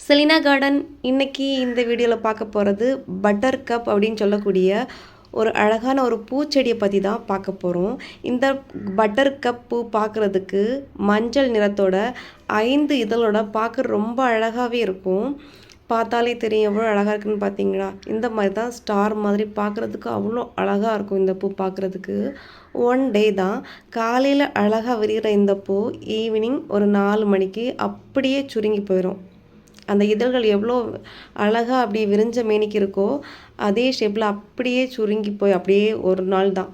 Selena garden இன்னைக்கு இந்த வீடியோவில் பார்க்க போகிறது பட்டர் கப் அப்படின்னு சொல்லக்கூடிய ஒரு அழகான ஒரு பூச்செடியை பற்றி தான் பார்க்க போகிறோம். இந்த பட்டர் கப் பூ பார்க்குறதுக்கு மஞ்சள் நிறத்தோட 5 இதழோட பார்க்க ரொம்ப அழகாகவே இருக்கும். பார்த்தாலே தெரியும் எவ்வளோ அழகாக இருக்குன்னு பார்த்தீங்களா. இந்த மாதிரி தான் ஸ்டார் மாதிரி பார்க்குறதுக்கு அவ்வளோ அழகாக இருக்கும். இந்த பூ பார்க்குறதுக்கு ஒன் டே தான் காலையில் அழகாக விரிகிற இந்த பூ ஈவினிங் ஒரு 4 மணிக்கு அப்படியே சுருங்கி போயிடும். அந்த இதழ்கள் எவ்வளோ அழகாக அப்படி விரிஞ்ச மேனிக்கு இருக்கோ அதே ஷேப்பில் அப்படியே சுருங்கி போய் அப்படியே ஒரு நாள் தான்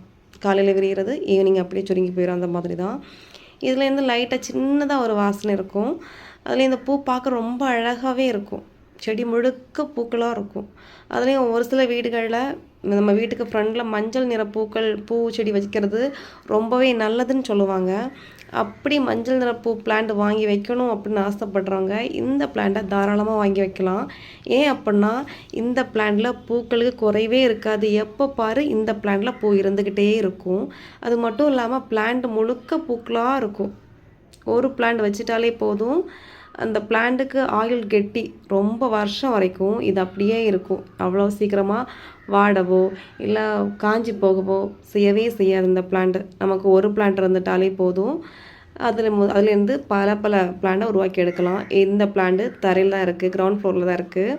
காலையில் விரிகிறது, ஈவினிங் அப்படியே சுருங்கி போயிடும். அந்த மாதிரி தான் இதுலேருந்து லைட்டாக சின்னதாக ஒரு வாசனை இருக்கும். அதில் இந்த பூ பார்க்க ரொம்ப அழகாகவே இருக்கும். செடி முழுக்க பூக்களாக இருக்கும். அதுலேயும் ஒரு சில வீடுகளில் நம்ம வீட்டுக்கு ஃப்ரண்டில் மஞ்சள் நிற பூ செடி வைக்கிறது ரொம்பவே நல்லதுன்னு சொல்லுவாங்க. அப்படி மஞ்சள் நிற பூ பிளான்ட் வாங்கி வைக்கணும் அப்படின்னு ஆசைப்படுறவங்க இந்த பிளான்ட்டை தாராளமாக வாங்கி வைக்கலாம். ஏன் அப்படின்னா இந்த பிளான்ட்டில் பூக்களுக்கு குறைவே இருக்காது. எப்போ பாரு இந்த பிளான்ட்டில் பூ இருந்துக்கிட்டே இருக்கும். அது மட்டும் இல்லாமல் பிளான்ட் முழுக்க பூக்களாக இருக்கும். ஒரு பிளான்ட் வச்சிட்டாலே போதும், அந்த பிளான்ட்டுக்கு ஆயில் கெட்டி ரொம்ப வருஷம் வரைக்கும் இது அப்படியே இருக்கும். அவ்வளோ சீக்கிரமாக வாடவோ இல்லை காஞ்சி போகவோ செய்யவே செய்யாது. இந்த பிளான்ட்டு நமக்கு ஒரு பிளான்ட் இருந்துட்டாலே போதும், அதுலேருந்து பல பிளான்ட்டை உருவாக்கி எடுக்கலாம். இந்த பிளான்ட்டு தரையில் தான் இருக்குது, கிரவுண்ட் ஃப்ளோரில் தான் இருக்குது.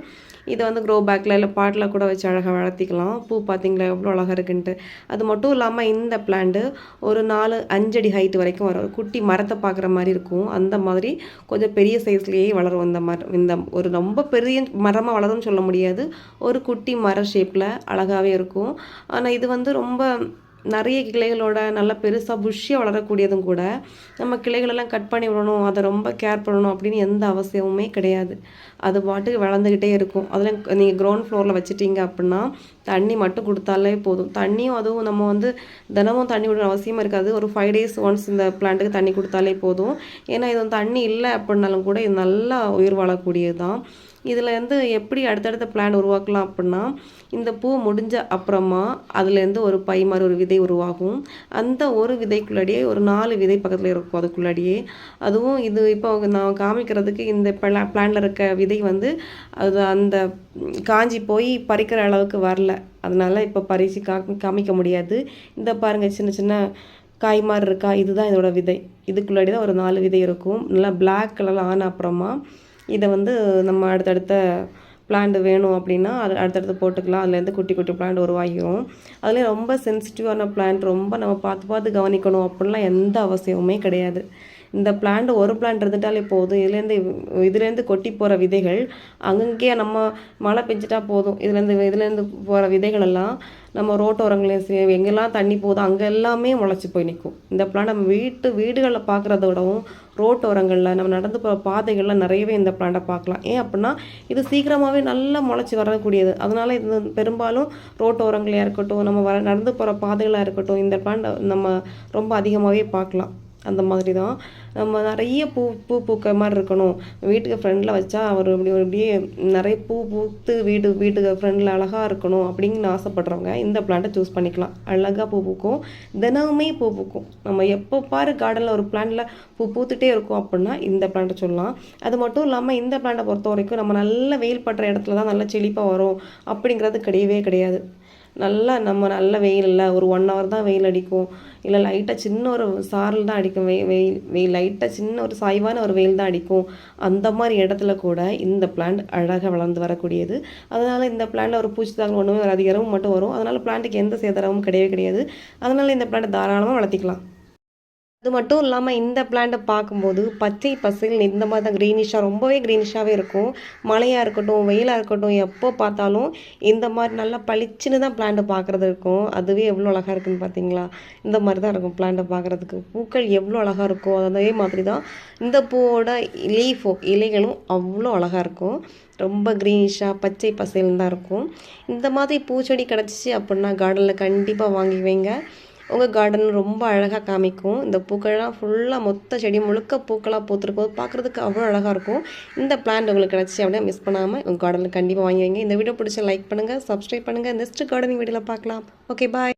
இதை வந்து க்ரோ பேக்கில் இல்லை பாட்டில் கூட வச்சு அழகாக வளர்த்திக்கலாம். பூ பார்த்திங்களா எவ்வளோ அழகாக இருக்குன்ட்டு. அது மட்டும் இல்லாமல் இந்த பிளான்ட்டு ஒரு 4-5 அடி ஹைட்டு வரைக்கும் வரும். குட்டி மரத்தை பார்க்குற மாதிரி இருக்கும். அந்த மாதிரி கொஞ்சம் பெரிய சைஸ்லேயே வளரும். இந்த ஒரு ரொம்ப பெரிய மரமாக வளரும்னு சொல்ல முடியாது, ஒரு குட்டி மர ஷேப்பில் அழகாகவே இருக்கும். ஆனால் இது வந்து ரொம்ப நிறைய கிளைகளோட நல்லா பெருசாக புஷ்ஷியாக வளரக்கூடியதும் கூட. நம்ம கிளைகளெல்லாம் கட் பண்ணி விடணும், அதை ரொம்ப கேர் பண்ணணும் அப்படின்னு எந்த அவசியமுமே கிடையாது. அது பாட்டுக்கு வளர்ந்துக்கிட்டே இருக்கும். அதில் நீங்கள் கிரவுண்ட் ஃப்ளோரில் வச்சுட்டீங்க அப்படின்னா தண்ணி மட்டும் கொடுத்தாலே போதும். தண்ணியும் அதுவும் நம்ம வந்து தினமும் தண்ணி விடுற அவசியமாக இருக்காது. ஒரு 5 days ஒன்ஸ் இந்த பிளான்ட்டுக்கு தண்ணி கொடுத்தாலே போதும். ஏன்னா இது தண்ணி இல்லை அப்படின்னாலும் கூட இது நல்லா உயிர் வாழக்கூடியது தான். இதில் வந்து எப்படி அடுத்தடுத்த பிளான் உருவாக்கலாம் அப்படின்னா, இந்த பூ முடிஞ்ச அப்புறமா அதுலேருந்து ஒரு பை மாதிரி ஒரு விதை உருவாகும். அந்த ஒரு விதைக்குள்ளாடியே ஒரு 4 விதை பக்கத்தில் இருக்கும். அதுக்குள்ளாடியே அதுவும் இது இப்போ நான் காமிக்கிறதுக்கு இந்த பிளான்ல இருக்க விதை வந்து அது அந்த காஞ்சி போய் பறிக்கிற அளவுக்கு வரல. அதனால இப்போ பறித்து காமிக்க முடியாது. இந்த பாருங்கள் சின்ன சின்ன காய் மாதிரி இருக்கா, இதுதான் இதோட விதை. இதுக்குள்ளாடி தான் ஒரு 4 விதை இருக்கும். நல்லா பிளாக் கலரில் ஆன அப்புறமா இதை வந்து நம்ம அடுத்தடுத்த பிளான்ட் வேணும் அப்படின்னா அது அடுத்தடுத்து போட்டுக்கலாம். அதுலேருந்து குட்டி குட்டி பிளான்ட் உருவாகிடும். அதுலேயும் ரொம்ப சென்சிட்டிவான பிளான்ட் ரொம்ப நம்ம பார்த்து கவனிக்கணும் அப்படின்லாம் எந்த அவசியமுமே கிடையாது. இந்த பிளான்ட் ஒரு பிளான்ட் இருந்துட்டாலே போதும். இதுலேருந்து கொட்டி போகிற விதைகள் அங்கங்கே நம்ம மழை பெஞ்சிட்டா போதும். இதுலேருந்து போகிற விதைகள் எல்லாம் நம்ம ரோட்டோரங்களையும் எங்கெல்லாம் தண்ணி போதும் அங்கே எல்லாமே முளைச்சி போய் நிற்கும். இந்த பிளான்ட் நம்ம வீடுகளில் பார்க்குறத விடவும் ரோட்டோரங்களில் நம்ம நடந்து போகிற பாதைகளில் நிறையவே இந்த பிளான்ட்டை பார்க்கலாம். ஏன் அப்படின்னா இது சீக்கிரமாகவே நல்லா முளைச்சி வரக்கூடியது. அதனால் இது பெரும்பாலும் ரோட்டோரங்களையாக இருக்கட்டும், நம்ம நடந்து போகிற பாதைகளாக இருக்கட்டும், இந்த பிளான்ட் நம்ம ரொம்ப அதிகமாகவே பார்க்கலாம். அந்த மாதிரி தான் நம்ம நிறைய பூக்க மாதிரி இருக்கணும். வீட்டுக்கு ஃப்ரெண்டில் வச்சா அவர் அப்படியே நிறைய பூத்து வீட்டுக்கு ஃப்ரெண்டில் அழகாக இருக்கணும் அப்படின்னு ஆசைப்படுறவங்க இந்த பிளான்ட்டை சூஸ் பண்ணிக்கலாம். அழகாக பூக்கும், தினமுமே பூக்கும். நம்ம எப்போ பாரு கார்டனில் ஒரு பிளான்ட்டில் பூத்துட்டே இருக்கும் அப்படின்னா இந்த பிளான்ட்டை சொல்லலாம். அது மட்டும் இல்லாமல் இந்த பிளான்ட்டை பொறுத்த வரைக்கும் நம்ம நல்ல வெயில் படுற இடத்துல தான் நல்லா செழிப்பாக வரும் அப்படிங்கிறது கிடையவே கிடையாது. நம்ம நல்ல வெயில் இல்லை, ஒரு 1 hour தான் வெயில் அடிக்கும், இல்லை லைட்டாக சின்ன ஒரு சாரல் தான் அடிக்கும், வெயில் லைட்டாக சின்ன ஒரு சாய்வான ஒரு வெயில் தான் அடிக்கும். அந்த மாதிரி இடத்துல கூட இந்த பிளான்ட் அழகாக வளர்ந்து வரக்கூடியது. அதனால் இந்த பிளான்ட்டில் ஒரு பூச்சி தாக்கல் ஒன்றுமே வராது, இரவும் மட்டும் வரும். அதனால் பிளான்ட்டுக்கு எந்த சேதாரமும் கிடையவே கிடையாது. அதனால் இந்த பிளான்ட்டை தாராளமாக வளர்த்திக்கலாம். அது மட்டும் இல்லாமல் இந்த பிளான்ட்டை பார்க்கும்போது பச்சை பசையில் இந்த மாதிரி தான் க்ரீனிஷாக ரொம்பவே க்ரீனிஷாகவே இருக்கும். மழையாக இருக்கட்டும் வெயிலாக இருக்கட்டும் எப்போ பார்த்தாலும் இந்த மாதிரி நல்லா பளிச்சுன்னு தான் பிளான்ட்டை பார்க்குறது இருக்கும். அதுவே எவ்வளோ அழகாக இருக்குதுன்னு பார்த்தீங்களா. இந்த மாதிரி தான் இருக்கும் பிளான்ட்டை பார்க்குறதுக்கு. பூக்கள் எவ்வளோ அழகாக இருக்கும் அதே மாதிரி தான் இந்த பூவோட இலைகளும் அவ்வளோ அழகாக இருக்கும். ரொம்ப க்ரீனிஷாக பச்சை பசையில் தான் இருக்கும். இந்த மாதிரி பூச்செடி கிடச்சிச்சு அப்படின்னா கார்டனில் கண்டிப்பாக வாங்கி வைங்க. உங்கள் கார்டன் ரொம்ப அழகாக காமிக்கும். இந்த பூக்கள்லாம் ஃபுல்லாக மொத்த செடி முழுக்க பூக்களாக பூத்துருக்கும், பார்க்குறதுக்கு அவ்வளோ அழகாக இருக்கும். இந்த பிளான்ட் உங்களுக்கு கிடச்சி அப்படியே மிஸ் பண்ணாமல் உங்கள் கார்டனில் கண்டிப்பாக வாங்கி வைங்க. இந்த வீடியோ பிடிச்ச லைக் பண்ணுங்கள், சப்ஸ்கிரைப் பண்ணுங்கள். நெக்ஸ்ட் கார்டனிங் வீடியோவில் பார்க்கலாம். ஓகே, பாய்.